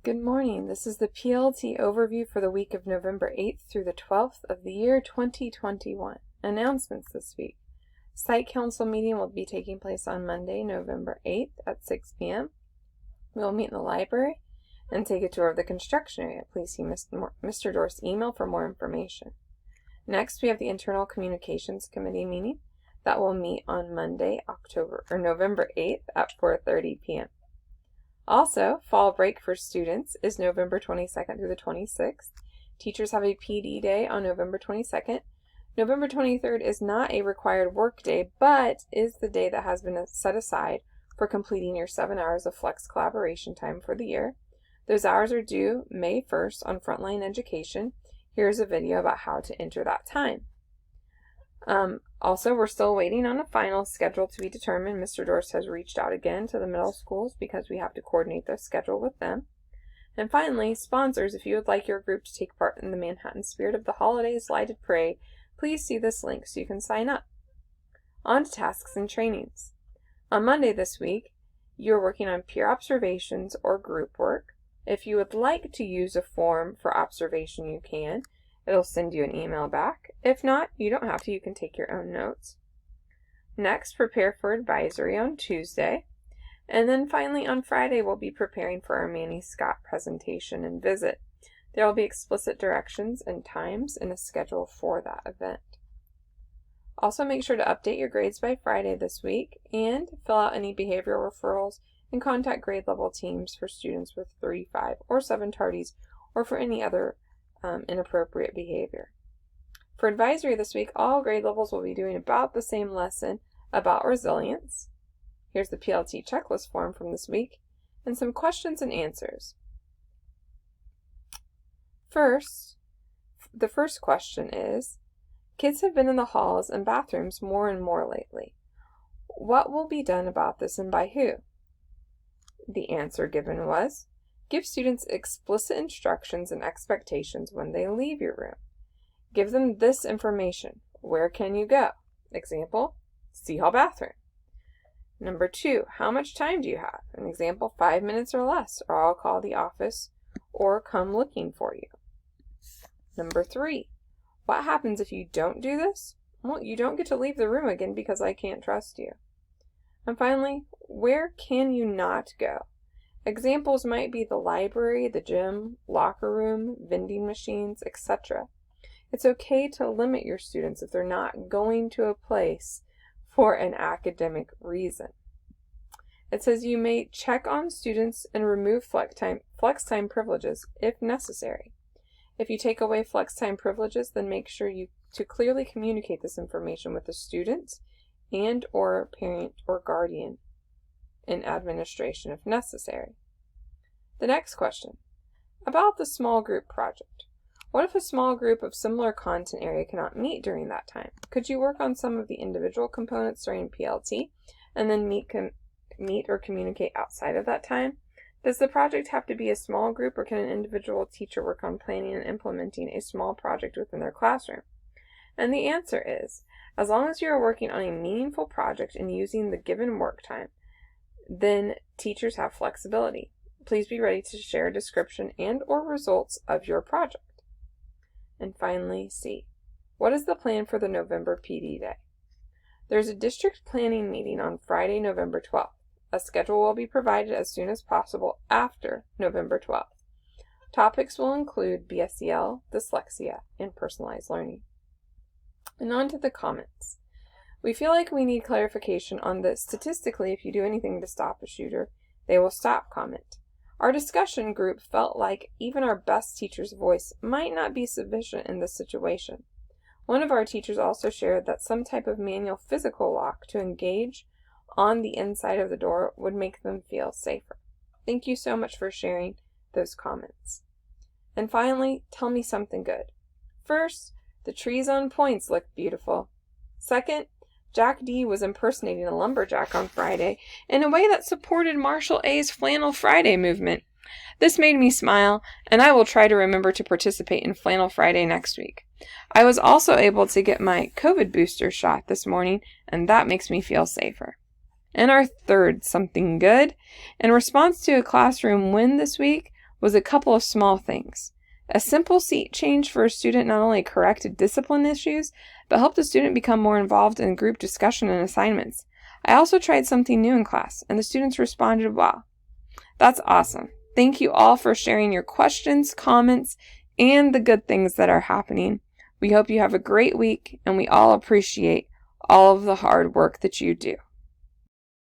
Good morning. This is the PLT overview for the week of November 8th through the 12th of the year 2021. Announcements this week. Site Council meeting will be taking place on Monday, November 8th at 6 p.m. We will meet in the library and take a tour of the construction area. Please see Mr. Dorf's email for more information. Next, we have the Internal Communications Committee meeting that will meet on Monday, November 8th at 4:30 p.m. Also, fall break for students is November 22nd through the 26th. Teachers have a PD day on November 22nd. November 23rd is not a required work day, but is the day that has been set aside for completing your 7 hours of flex collaboration time for the year. Those hours are due May 1st on Frontline Education. Here's a video about how to enter that time. Also, we're still waiting on a final schedule to be determined. Mr. Dorst has reached out again to the middle schools because we have to coordinate their schedule with them. And finally, sponsors, if you would like your group to take part in the Manhattan Spirit of the Holidays Lighted Parade, please see this link so you can sign up. On to tasks and trainings. On Monday this week, you're working on peer observations or group work. If you would like to use a form for observation, you can. It'll send you an email back. If not, you don't have to. You can take your own notes. Next, prepare for advisory on Tuesday. And then finally on Friday, we'll be preparing for our Manny Scott presentation and visit. There will be explicit directions and times and a schedule for that event. Also, make sure to update your grades by Friday this week and fill out any behavioral referrals and contact grade level teams for students with 3, 5, or 7 tardies or for any other inappropriate behavior. For advisory this week, all grade levels will be doing about the same lesson about resilience. Here's the PLT checklist form from this week and some questions and answers. The first question is, kids have been in the halls and bathrooms more and more lately. What will be done about this and by who? The answer given was, give students explicit instructions and expectations when they leave your room. Give them this information. Where can you go? Example, C hall bathroom. Number 2, how much time do you have? An example, 5 minutes or less, or I'll call the office or come looking for you. Number 3, what happens if you don't do this? Well, you don't get to leave the room again because I can't trust you. And finally, where can you not go? Examples might be the library, the gym, locker room, vending machines, etc. It's okay to limit your students if they're not going to a place for an academic reason. It says you may check on students and remove flex time privileges if necessary. If you take away flex time privileges, then make sure to clearly communicate this information with the student and or parent or guardian in administration if necessary. The next question, about the small group project. What if a small group of similar content area cannot meet during that time? Could you work on some of the individual components during PLT and then meet or communicate outside of that time? Does the project have to be a small group, or can an individual teacher work on planning and implementing a small project within their classroom? And the answer is, as long as you are working on a meaningful project and using the given work time, then teachers have flexibility. Please be ready to share a description and or results of your project. And finally, C. What is the plan for the November PD Day? There's a district planning meeting on Friday, November 12th. A schedule will be provided as soon as possible after November 12th. Topics will include BSEL, dyslexia, and personalized learning. And on to the comments. We feel like we need clarification on the statistically, if you do anything to stop a shooter, they will stop comment. Our discussion group felt like even our best teacher's voice might not be sufficient in this situation. One of our teachers also shared that some type of manual physical lock to engage on the inside of the door would make them feel safer. Thank you so much for sharing those comments. And finally, tell me something good. First, the trees on points look beautiful. Second, Jack D was impersonating a lumberjack on Friday in a way that supported Marshall A's Flannel Friday movement. This made me smile, and I will try to remember to participate in Flannel Friday next week. I was also able to get my COVID booster shot this morning, and that makes me feel safer. And our third something good, in response to a classroom win this week, was a couple of small things. A simple seat change for a student not only corrected discipline issues, but helped the student become more involved in group discussion and assignments. I also tried something new in class, and the students responded well. That's awesome. Thank you all for sharing your questions, comments, and the good things that are happening. We hope you have a great week, and we all appreciate all of the hard work that you do.